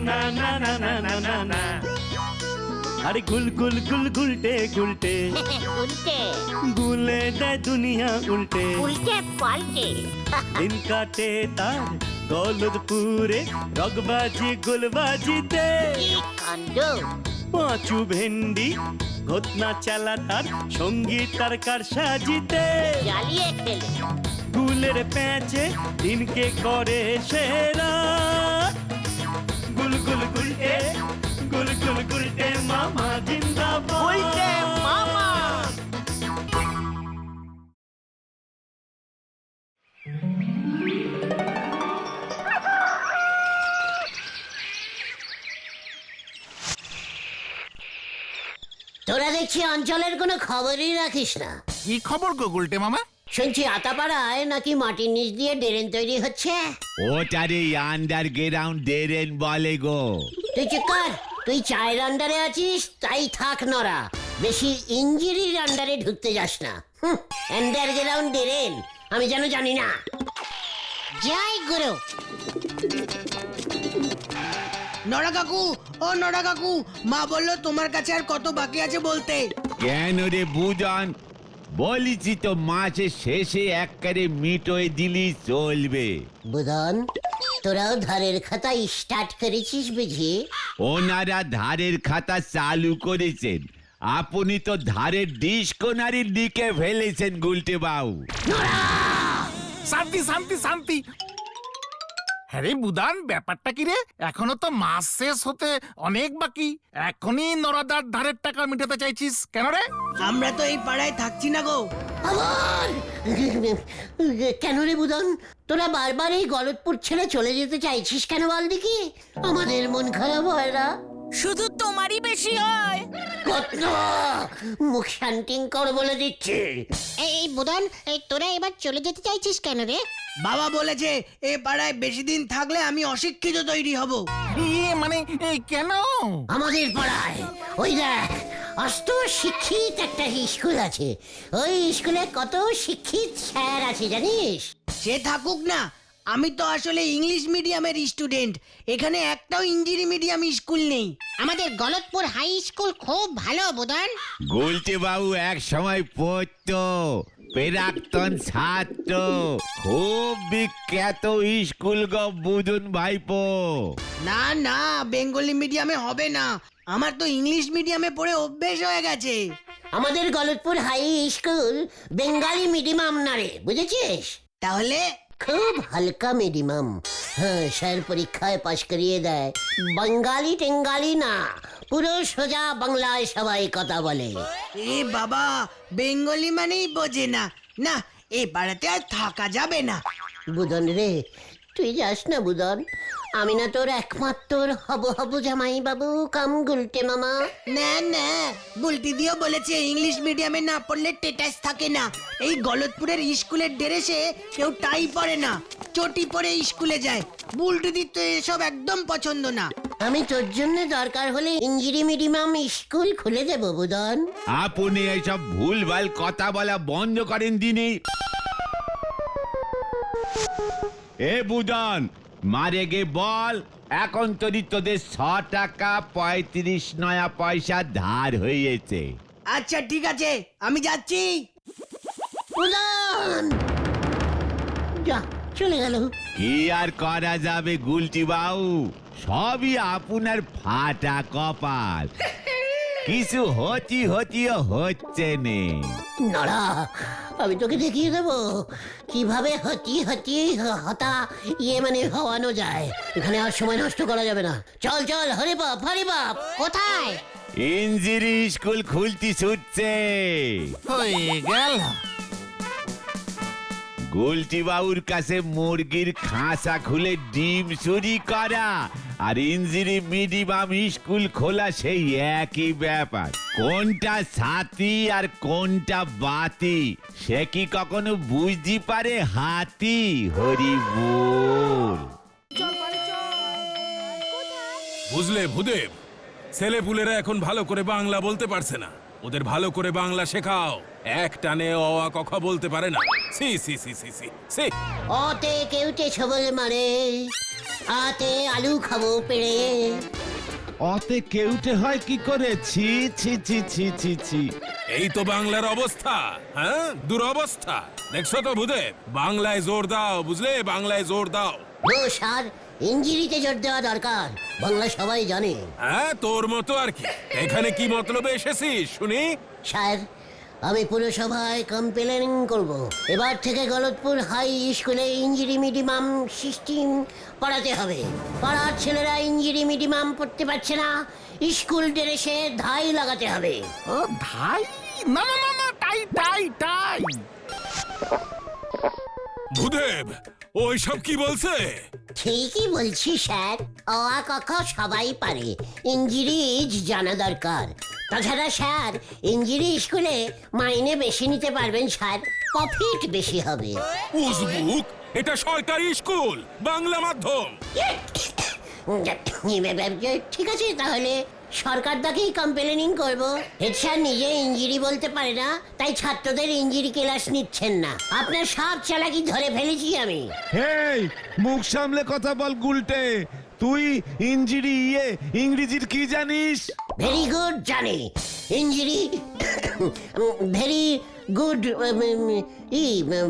না না না না না না না। আরে গুল গুল গুল গুলটে গুলটে উল্টে গুলে দেয় দুনিয়া উল্টে। উল্টে পাল্টে দিন কাটে তার দৌলতপুরে রগবাজি গুলবাজিতে। কি কাণ্ড! পাঁচু ভেন্ডি ঘটনা চালা তার সঙ্গীত তার কার সাজিতে। জ্বালিয়ে খেলে গুলের প্যাচে দিনকে করে সেরা। গুল গুল গুলটে গুল গুল গুলটে মামা জিন্দাবাদ। উল্টে মামা। তোরা দেখছি অঞ্চলের কোনো খবরই রাখিস না। কি খবর গো গুলটে মামা? শুনছি আতাপাড়ায় নাকি মাটির নিচ দিয়ে ড্রেন তৈরি হচ্ছে। ওটারে আন্ডারগ্রাউন্ড ড্রেন বলে গো। তুই চুপ কর, তুই চায়ের আন্ডারে আছিস তাই থাক নড়া, বেশি ইঞ্জিরির আন্ডারে ঢুকতে যাস না। আন্ডারগ্রাউন্ড ড্রেন আমি যেন জানি না। জয় গুরু। নড়া কাকু, ও নড়া কাকু, মা বললো তোমার কাছে আর কত বাকি আছে বলতে। কেন রে বুজন, বলিছি তো মাসের শেষে একবারে মিটোয় দিলি চলবে। বুধন, তোরাও ধারের খাতা স্টার্ট করেছিস বুঝি? ওনারা ধারের খাতা চালু করেছেন, আপনি তো ধারের ডিসকোনারি লিখে ফেলেছেন গুলটে বাবু। শান্তি শান্তি শান্তি। হ্যাঁ রে বুদান, ব্যাপারটা কি রে? এখনো তো মাস শেষ হতে অনেক বাকি, এখনই নরাদার ধারের টাকা মেটাতে চাইছিস কেন রে? আমরা তো এই পাড়ায় থাকছি না গো। আবার কেন রে বুধন, তোরা বারবার এই গলতপুর ছেড়ে চলে যেতে চাইছিস কেন বল দেখি? আমাদের মন খারাপ হয় না? শুধু তোমারই বেশি হয়। কত মুখ শান্তিং কর বলে দিচ্ছি। এই বুদন, এই তোরা এবার চলে যেতে চাইছিস কেন রে? বাবা বলেছে এ পাড়ায় বেশি দিন থাকলে আমি অশিক্ষিত তৈরি হব। মানে কেন? আমাদের পাড়ায় ওই দেখ অস্ত শিক্ষিত একটা স্কুল আছে, ওই স্কুলে কত শিক্ষিত স্যার আছে জানিস? সে থাকুক না, আমি তো আসলে ইংলিশ মিডিয়ামের স্টুডেন্ট, এখানে একটাও ইংরেজি মিডিয়াম স্কুল নেই। আমাদের গলতপুর হাই স্কুল খুব ভালো বুদন। গুলটে বাবু এক সময় পড়তো, প্রাক্তন ছাত্র, খুব বিখ্যাত স্কুল গো বুদুন ভাইপো। না না, বেঙ্গলি মিডিয়ামে হবে না, আমার তো ইংলিশ মিডিয়ামে পড়ে অভ্যেস হয়ে গেছে। আমাদের Galatpur high school Bengali medium না রে, বুঝেছিস? তাহলে খুব হালকা মিডিয়াম। হ্যাঁ, স্যার পরীক্ষায় পাশ করিয়ে দেয়। বাঙ্গালি টেঙ্গালি না, পুরো সোজা বাংলায় সবাই কথা বলে। এ বাবা, বেঙ্গলি মানেই বোঝে না। না, এ পাড়াতে আর থাকা যাবে না। বুদন রে, তুই যাস না বুদন, আমি না তোর একমাত্র হব জামাই বাবু কাম গুলটে মামা। না না, বুলটি দিও বলেছে ইংলিশ মিডিয়ামে না পড়লে টেটাস থাকে না। এই গলতপুরের স্কুলের ড্রেসে কেউ টাই পরে না, চটি পরে স্কুলে যায়। বুলটি দি তো এসব একদম পছন্দ না। আমি তোর জন্য দরকার হলে ইংরেজি মিডিয়াম স্কুল খুলে দেব বুদন। আপনি এইসব ভুলভাল কথা বলা বন্ধ করেন দিনে। এ বুদন, মারে গে বল, এখন তোরই তোদের 6 টাকা 35 নয়া পয়সা ধার হয়েছে। আচ্ছা ঠিক আছে, আমি যাচ্ছি। বুদন যা, চলে গেল। কি আর করা যাবে গুলটি বাবু, সবই আপনার ফাটা কপাল, কিছু হতিও হচ্ছে নে। নড়া, আমি তোকে দেখিয়ে দেবো কিভাবে হতা মানে হওয়ানো যায়। এখানে আর সময় নষ্ট করা যাবে না, চল চল, হরে বাপ হরে বাপ। কোথায়? ইঞ্জিরি স্কুল খুলতি ছুটছে। হয়ে গেল। গুলটি বাবুর কাছে মুরগির খাঁচা খুলে ডিম চুরি করা আর ইঞ্জিরি মিডিয়াম স্কুল খোলা সেই একই ব্যাপার। কোনটা ছাতি আর কোনটা বাতি সে কি কখনো বুঝতে পারে হাতি? হরি বল। বুঝলে ভূদেব, ছেলেপুলেরা এখন ভালো করে বাংলা বলতে পারছে না, ওদের ভালো করে বাংলা শেখাও। এক টানে অ আ ক খ বলতে পারে না। সি সি সি সি সি সি। ওতে কেউটে ছবল মারে, আতে আলু খাবো পেড়ে। অতে কেউটে হয় কি করে? ছি ছি ছি ছি ছি ছি। এই তো বাংলার অবস্থা, হ্যাঁ দুরবস্থা। দেখছো তো ভূদেব, বাংলায় জোর দাও, বুঝলে, বাংলায় জোর দাও। নো স্যার, ইঞ্জিরিতে জোর দেওয়া দরকার, বাংলা সবাই জানে। হ্যাঁ তোর মতো আর কি। এখানে কি মতলবে এসেছিস শুনি? স্যার, আমি পুরসভায় কমপ্লেন করব। এবার থেকে গলতপুর হাই স্কুলে ইঞ্জিরি মিডিয়াম সিস্টেম পড়াতে হবে। পাড়ার ছেলেরা ইঞ্জিরি মিডিয়াম পড়তে পারছে না, স্কুল ড্রেসে ধাই লাগাতে হবে। ও ভাই, না না না না, টাই টাই টাই। ভূদেব, ওই সব কি বলছে? ঠিকই বলছি স্যার, অ আ ক খ সবাই পারে, ইঞ্জিরিজ জানা দরকার। তাছাড়া স্যার, ইঞ্জিরি স্কুলে মাইনে বেশি নিতে পারবেন স্যার, প্রফিট বেশি হবে। উজবুক, এটা সরকারি স্কুল, বাংলা মাধ্যম। ঠিক আছে, তাহলে সরকার দাকেই কমপ্লেনিং করব। হেড স্যার নিজে ইঞ্জিরি বলতে পারে না, তাই ছাত্রদের ইঞ্জিরি ক্লাস নিচ্ছেন না। আপনার সব চালাকি ধরে ফেলেছি আমি। হেই, মুখ সামলে কথা বল গুলটে। তুই ইঞ্জিরি ইংরেজির কি জানিস? ভেরি গুড জানি, ইঞ্জিরি ভেরি গুড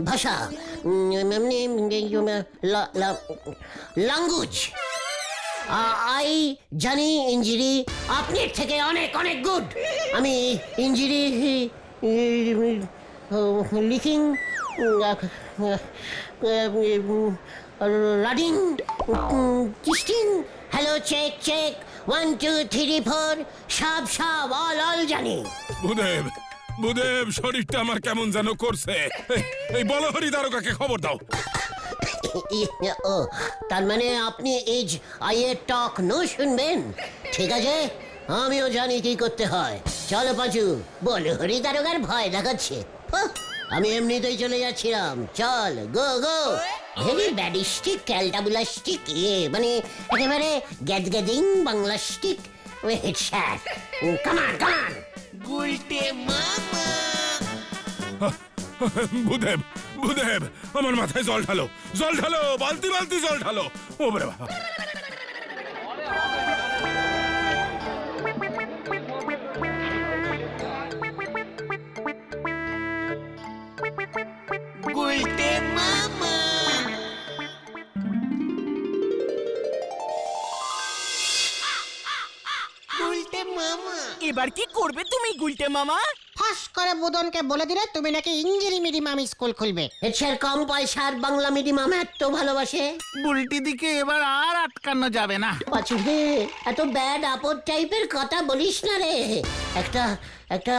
ভাষা, ল্যাঙ্গুয়েজ। আই জানি ইঞ্জিরি আপনার থেকে অনেক অনেক গুড। আমি ইঞ্জিরি লিখিং, রাডিং, টিস্টিং, হ্যালো চেক চেক, 1 2 3 4 সব সব অল জানি। ভূদেব, ভূদেব, শরীরটা আমার কেমন যেন করছে। এই বলহরি দারোগাকে খবর দাও। ও, তার মানে আপনি এজ আইয়ের টক নো শুনবেন? ঠিক আছে, আমিও জানি কি করতে হয়। চলো পাঁচু, বলো হরি দারোগার ভয় দেখাচ্ছে। আমি এমনিতেই চলে যাচ্ছিলাম, চল গো গো। ভেরি ব্যাডিস্টিক ক্যালটাবুলাস্টিক, মানে একেবারে গ্যাদগ্যাদিং বাংলাস্টিক। হেড স্যার, কামান কামান। ভূদেব, ভূদেব, আমার মাথায় জল ঢালো, জল ঢালো, বালতি বালতি জল ঢালো। ও বাবা, এবার কি করবে তুমি গুলটে মামা? ফাঁস করে বুদনকে বলে দিলে তুমি নাকি ইঞ্জিরি মিডিয়াম স্কুল খুলবে। হেড স্যার কম পয়সার বাংলা মিডিয়াম এত ভালোবাসে। বুলটি দিকে এবার আর আটকানো যাবে না। পাঁচু রে, এত ব্যাড আপদ টাইপের কথা বলিস না রে। একটা একটা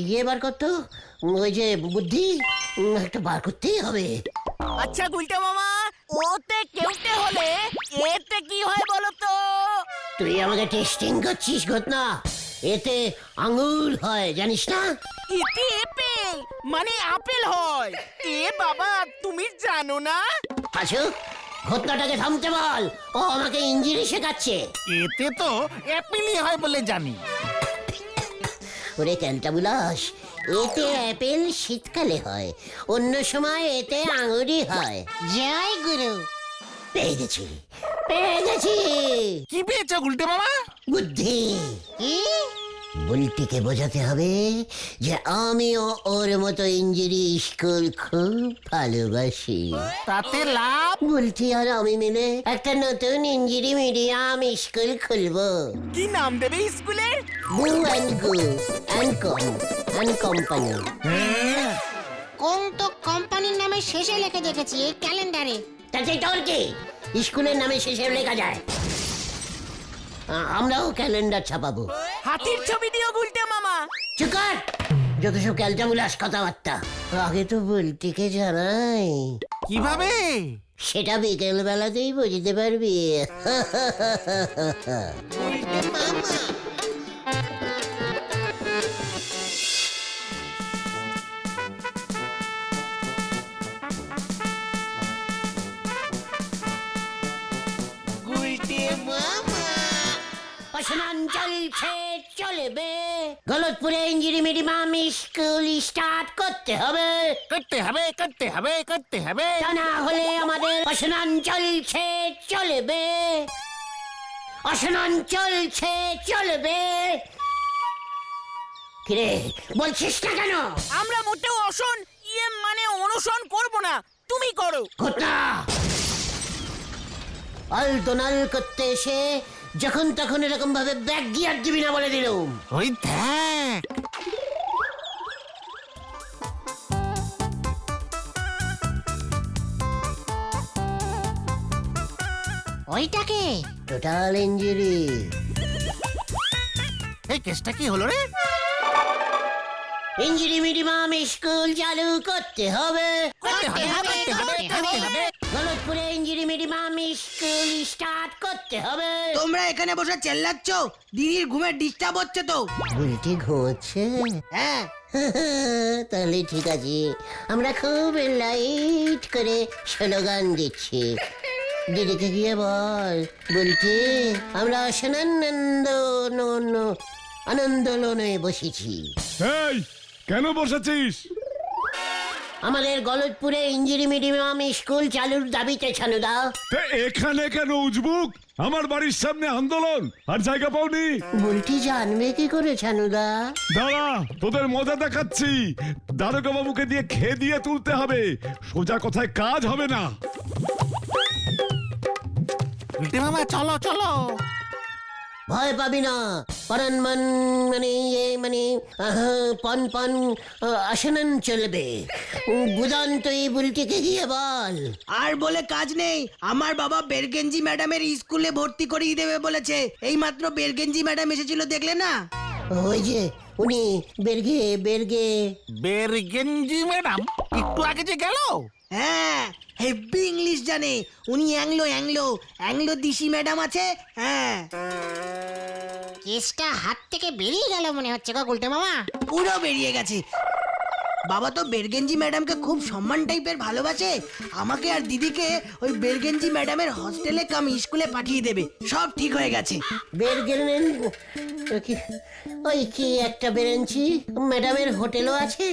ইয়ে বার করতো, ওই যে বুদ্ধি, একটা বার করতেই হবে। আচ্ছা গুলটে মামা, ওতে কেউটে হলে এতে কি হয় বলো তো? তুই আমাকে টেস্টিং করছিস ঘটনা? এতে আঙুর হয় জানিস না? ইতি আপেল মানে আপেল হয়। এ বাবা, তুমি জানো না? পাঁচু, ঘটনাটাকে থামতে বল, ও আমাকে ইঞ্জিনি শেখাচ্ছে। এতে তো অ্যাপিলই হয় বলে জানি। ওরে ক্যালটাবুলাস, এতে অ্যাপেল শীতকালে হয়, অন্য সময় এতে আঙুরই হয়। জয় গুরু। পেয়ে গেছি, পেয়ে গেছি কি পেয়েছো গুলটে মামা? বুদ্ধি। কি? বুলটিকে বোঝাতে হবে যে আমিও ওর মতো ইঞ্জিরি স্কুল খুব ভালোবাসি। তাতে লাভ? বুলটি আর আমি মিলে একটা নতুন ইঞ্জিরি মিডিয়াম স্কুল খুলবো। কি নাম দেবে স্কুলের? গু অ্যান্ড গু অ্যান্ড কম অ্যান্ড কোম্পানি। কোন তো কোম্পানির নামে শেষে লিখে দেখেছি এই ক্যালেন্ডারে। তাতে তোর কি? স্কুলের নামে শেষে লেখা যায়। আমরাও ক্যালেন্ডার ছাপাবো। হাতির ছবি দিও গুলটে মামা। চুকার, যত সব ক্যালটাবুলাস কথাবার্তা। আগে তো বুলটিকে জানাই। কিভাবে? সেটা বিকেল বেলাতেই বুঝতে পারবি। অসনান চলছে চলবে গলতপুরে ইঞ্জিরি মিডিয়াম স্কুল স্টার্ট করতে হবে করতে হবে করতে হবে করতে হবে। তা না হলে আমাদের অসনান চলছে চলবে অসনান চলছে চলবে। কিরে বলছিস না কেন? আমরা মোটেও অসন মানে অনশন করব না, তুমি করো। ঘটনা আলদোনাল করতে এসে যখন তখন এরকম ভাবে ব্যাগ গিয়ার দিবি না বলে দিলুম। ওই দেখ ওইটাকে টোটাল ইঞ্জুরি। এই কেসটা কি হলো রে? ইঞ্জুরি মিডিয়াম স্কুল চালু করতে হবে করতে হবে করতে হবে করতে হবে। গলতপুরে ইঞ্জুরি মিডিয়াম স্কুল স্টার্ট করতে হবে। তোমরা এখানে বসে চেল্লাচ্ছ, দিদির ঘুমের ডিস্টার্ব হচ্ছে তো। বুলটি ঘুমোচ্ছে? হ্যাঁ, তাহলে ঠিক আছে, আমরা খুব লাইট করে স্লোগান দিচ্ছি। দিদিকে গিয়ে বল, বুলটি আমরা আনন্দোলনে বসেছি। এই কেন বসেছিস? আমাদের গলতপুরে ইঞ্জিরি মিডিয়াম স্কুল চালুর দাবিতে ছানুদা। তা এখানে কেন উজবুক? আমার বাড়ির সামনে আন্দোলন আর জায়গা পাওনি? বুলটি জানবে কি করে ছানুদা? দাঁড়া, তোদের মজা দেখাচ্ছি। দারোগা বাবুকে দিয়ে খেয়ে দিয়ে তুলতে হবে, সোজা কথায় কাজ হবে না। উল্টে মামা চলো চলো। ভয় পাবি না, পরানমান পন আসনান চলবে। বুদান তুই বুলটিকে গিয়ে বল। আর বলে কাজ নেই, আমার বাবা বেরগেঞ্জি ম্যাডামের স্কুলে ভর্তি করিয়ে দেবে বলেছে। এই মাত্র বেরগেঞ্জি ম্যাডাম এসেছিল, দেখলে না? ওই যে উনি বেরগে বেরগেঞ্জি ম্যাডাম একটু আগে যে গেল। হ্যাঁ, হেভি ইংলিশ জানে উনি। অ্যাংলো দিশি ম্যাডাম আছে। হ্যাঁ, কেসটা হাত থেকে বেরিয়ে গেল মনে হচ্ছে গো গুলটে মামা। পুরো বেরিয়ে গেছে। বাবা তো বেরগেঞ্জি ম্যাডামকে খুব সম্মান টাইপের ভালোবাসে। আমাকে আর দিদিকে ওই বেরগেঞ্জি ম্যাডামের হস্টেলে কাম স্কুলে পাঠিয়ে দেবে। সব ঠিক হয়ে গেছে। বেরগেলেন ওই কি একটা বেরেঞ্চি ম্যাডামের হোটেলও আছে।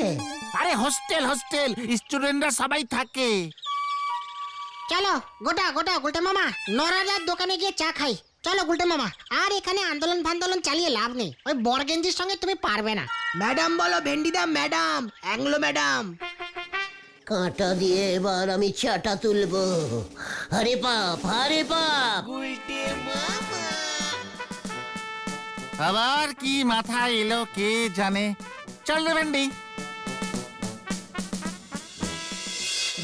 আরে হোস্টেল হোস্টেল, স্টুডেন্টরা সবাই থাকে। চলো গোটা গুলটে মামা, নরাদার দোকানে গিয়ে চা খাই। চলো গুলটে মামা, আর এখানে আন্দোলন ফান্দোলন চালিয়ে লাভ নেই। ওই বরগেঞ্জির সঙ্গে তুমি পারবে না। ম্যাডাম বলো ভেন্ডিদা ম্যাডাম, অ্যাংলো ম্যাডাম। কাঁটা দিয়ে এবার আমি চাটা তুলবো। আরে বাপ, আরে বাপ। আবার কি মাথায় এলো কে জানে। চল রে ভেন্ডি।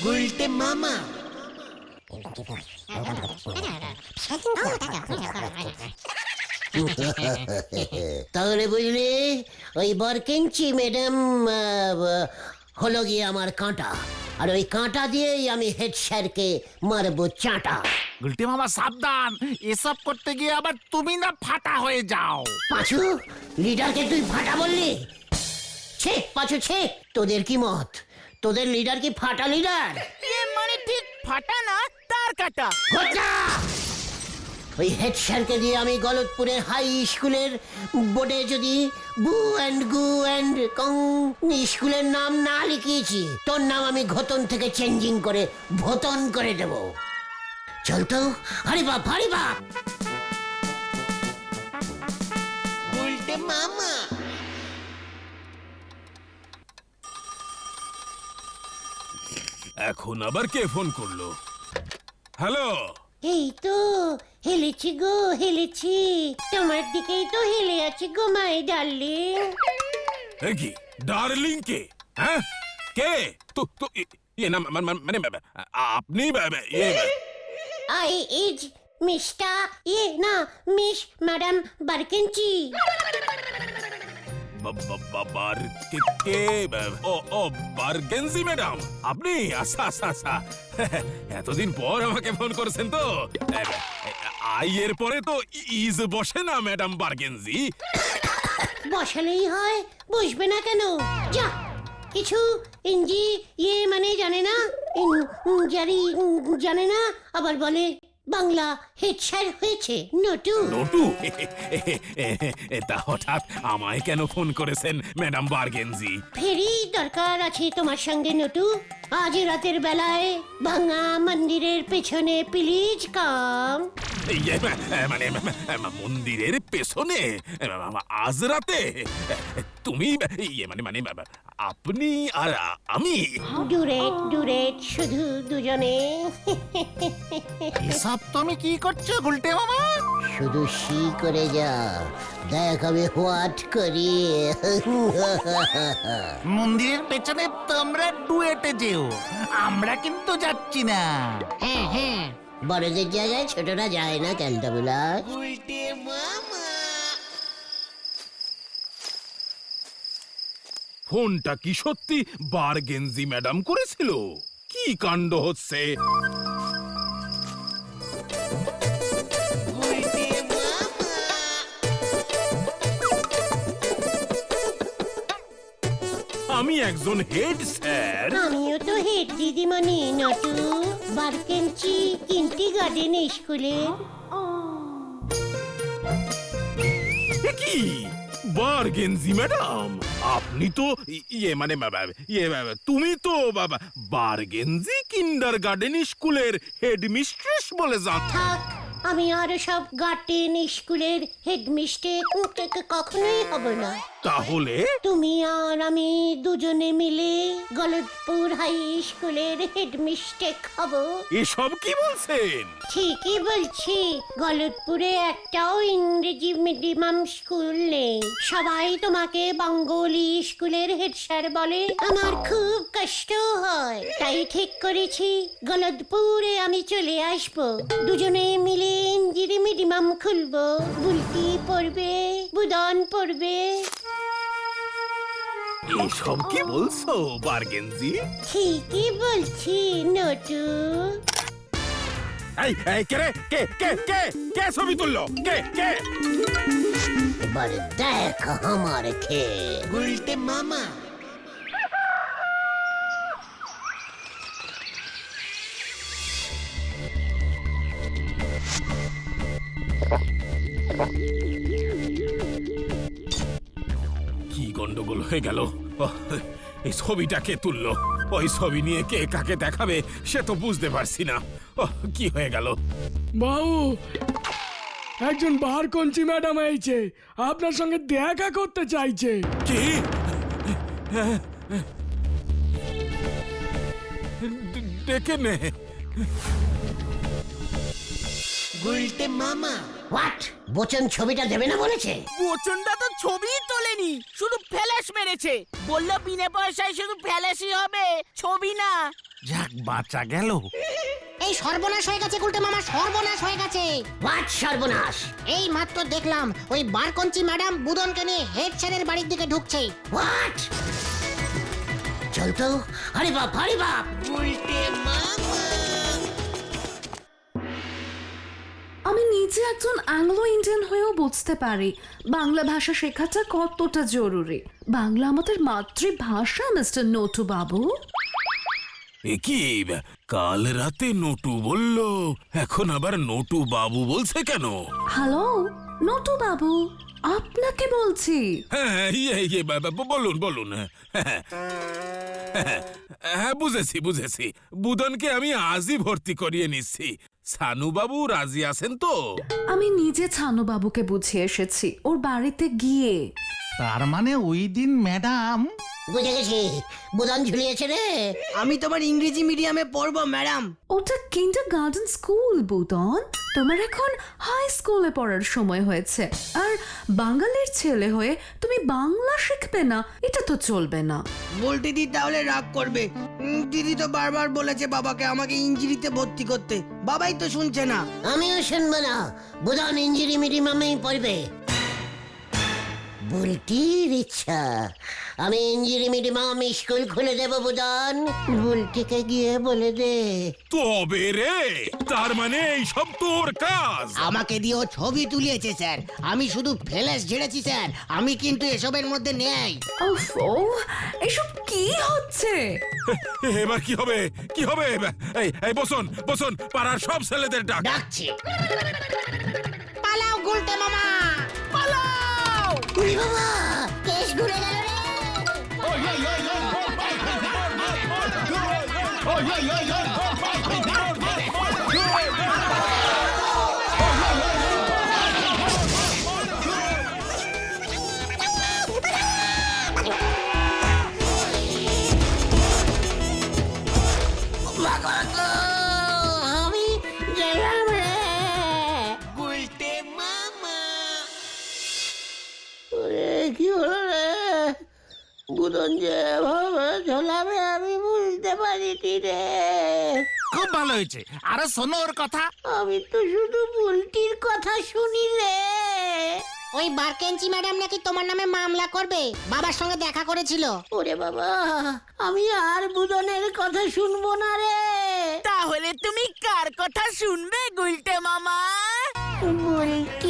গুলটে মামা। তাহলে বুঝলি, ওই বরকেঞ্চি ম্যাডাম হলো গিয়ে আমার কাঁটা, আর ওই কাঁটা দিয়েই আমি হেড স্যারকে মারবো চাটা। গুলটে মামা সাবধান, এসব করতে গিয়ে আবার তুমি না ফাটা হয়ে যাও। পাঁচু, লিডারকে তুই ফাটা বললি? ছে পাঁচু ছে, তোদের কি মত? তোদের লিডার কি ফাটা লিডার? মানে ঠিক ফাটা না, তার কাটা। ঘটনা! ওই হেড স্যারকে দিয়ে আমি গলতপুরে হাই স্কুলের বোর্ডে যদি বু অ্যান্ড গু অ্যান্ড কং স্কুলের নাম না লিখিয়েছি, তোর নাম আমি ঘতন থেকে চেঞ্জিং করে ভতন করে দেব। চল তো, আরে বাপ, আরে বাপ। এখন আবার কে ফোন করলো? হ্যালো, এই তো হেলেছি গো, হেলেছি। তোমার দিকেই তো হেলে আছি গো মাই ডার্লিং। এ কি ডার্লিং কে? হ্যাঁ কে? তো তো ইয়ে না মানে আপনি আই ইজ মিস্টার না মিস ম্যাডাম বারকেঞ্চি। ও বারগেঞ্জি ম্যাডাম, আপনি? আচ্ছা আচ্ছা আচ্ছা, এতদিন পর আমাকে ফোন করেছেন তো। আই এর পরে তো ইজ বসে না ম্যাডাম বারগেঞ্জি। বসালেই হয়, বসবে না কেন? যা, কিছু ইঞ্জি মানে জানে না, জানে না, আবার বলে বাংলা হেড স্যার হয়েছে নটু। নটু তা হঠাৎ আমায় কেন ফোন করেছেন ম্যাডাম বার্গেনজি? ফেরি দরকার আছে তোমার সঙ্গে নটু। আজ রাতের বেলায় ভাঙা মন্দিরের পেছনে প্লিজ কাম। ইয়ে, মানে মন্দিরের পেছনে আজ রাতে তুমি ইয়ে মানে মানে আপনি আর আমি? ডুরেট শুধু দুজনে। এসব তুমি কি করছো গুলটে মামা? শুধু সি করে যা, দেখ আমি হোয়াট করি। মন্দিরের পেছনে তোমরা ডুয়েটে যেও, আমরা কিন্তু যাচ্ছি না। হ্যাঁ হ্যাঁ বড়দের জায়গায় ছোটরা যায় না ক্যালটাবুলা। ফোনটা কি সত্যি বার্গেনজি ম্যাডাম করেছিল? কি কাণ্ড হচ্ছে! আমি একজন হেড স্যার। আমিও তো হেড দিদিমণি নটু, বারকেনচি কিন্টি গার্ডেন স্কুলে। কি বার্গেনজি ম্যাডাম, আপনি তো ইয়ে মানে তুমি তো বার্গেনজি কিন্ডারগার্টেন স্কুলের হেডমিস্ট্রেস বলে যান। থাক, আমি আর সব গার্ডেন স্কুলের হেডমিস্ট্রেস কখনোই হব না। তাহলে তুমি আর আমি দুজনে মিলে গলতপুর হাই স্কুলের হেডমিস্ট্রেস হব। এসব কি বলছেন? ঠিকই বলছি, গলতপুরে একটাও ইংরেজি মিডিয়াম স্কুল নেই। সবাই তোমাকে বেঙ্গলি স্কুলের হেড স্যার বলে। আমার খুব কষ্ট হয়, তাই ঠিক করেছি গলতপুরে আমি চলে আসবো। দুজনে মিলে ইংরেজি মিডিয়াম খুলবো। বুলটি পড়বে, বুদন পড়বে। এসব কি বলছো বার্গেনজি? ঠিকই বলছি নটু। এই কে রে? কে ছবি তুললো? কে? এবার দেখ আমার খেয়ে। গুলটে মামা। কি গন্ডগোল হয়ে গেল? এই ছবিটা কে তুললো? ওই ছবি নিয়ে কে কাকে দেখাবে সে তো বুঝতে পারছি না। কি হয়ে গেল? বাবু, একজন বারকঞ্চি ম্যাডাম এসেছে, আপনার সঙ্গে দেখা করতে চাইছে। কি? ডেকে নে। গুলটে মামা। হোয়াট? বচন ছবিটা দেবে না বলেছে? প্রচন্ডা তো ছবি তোলেনি, শুধু ফ্ল্যাশ মেরেছে। বললো বিনা পয়সায় শুধু ফ্ল্যাশই হবে, ছবি না। যাক বাঁচা গেল। এই সর্বনাশ হয়ে গেছে গুলটে মামা, সর্বনাশ হয়ে গেছে। হোয়াট সর্বনাশ? এই মাত্র দেখলাম ওই বারকঞ্চি ম্যাডাম বুদনকে নিয়ে হেড স্যারের বাড়ির দিকে ঢুকছে। হোয়াট? চল তো, আরে বাপ, আরে বাপ। আমি নিজে একজন অ্যাংলো ইন্ডিয়ান হয়েও বুঝতে পারি বাংলা ভাষা শেখাটা কতটা জরুরি। বাংলা আমাদের মাতৃভাষা মিস্টার নটু বাবু। কি কাল রাতে নটু বলল, এখন আবার নটু বাবু বলছে কেন? হ্যালো নটু বাবু, আপনাকে বলছি। হ্যাঁ বলুন। হ্যাঁ বুঝেছি। বুদনকে আমি আজই ভর্তি করিয়ে নিচ্ছি। সানু বাবু রাজি আছেন তো? আমি নিজে ছানু বাবুকে বুঝিয়ে এসেছি ওর বাড়িতে গিয়ে। তার মানে ওই দিন ম্যাডাম। বুঝে গেছি, বুদন ঝুলিয়েছে রে। আমি তোমার ইংরেজি মিডিয়ামে পড়বো ম্যাডাম। ওটা কিন্ডারগার্টেন স্কুল বুদন, তোমার এখন হাই স্কুলে পড়ার সময় হয়েছে। আর বাঙালির ছেলে হয়ে তুমি বাংলা শিখবে না, এটা তো চলবে না। বলতে দি তাহলে রাগ করবে। দিদি তো বারবার বলেছে বাবাকে আমাকে ইঞ্জিরিতে ভর্তি করতে, বাবাই তো শুনছে না। আমিও শুনবো না, বুদন ইঞ্জিরি মিডিয়ামেই পড়বে। বুলটির ইচ্ছা, আমি ইঞ্জিরি মিডিয়াম স্কুল খুলে দেব বুদন। বুলটিকে গিয়ে বলে দে। তবে রে, তার মানে এইসব তোর কাজ? আমাকে দিয়েও ছবি তুলিয়েছে স্যার, আমি শুধু ফ্ল্যাশ ঝেড়েছি স্যার, আমি কিন্তু এসবের মধ্যে নেই। ওফো, এসব কি হচ্ছে? এবার কি হবে, কি হবে? এই বসুন বসুন, পাড়ার সব ছেলেদের ডাক। ডাকছি। পালাও গুলটে মামা, পালাও। উরি বাবা, কেস ঘুরে গেল রে। আমি গেলাম রে। ওরে কি হলো রে? বুদন যে ভাবে ঝোলাবে আমি বুঝতে পারিনি রে। খুব ভালো হয়েছে। আরে শোনো ওর কথা। আমি তো শুধু বুলটির কথা শুনি রে। ওই বারকেঞ্চি ম্যাডাম নাকি তোমার নামে মামলা করবে, বাবার সঙ্গে দেখা করেছিল। ওরে বাবা, আমি আর বুদনের কথা শুনবো না রে। তাহলে তুমি কার কথা শুনবে গুলটে মামা? বুলটি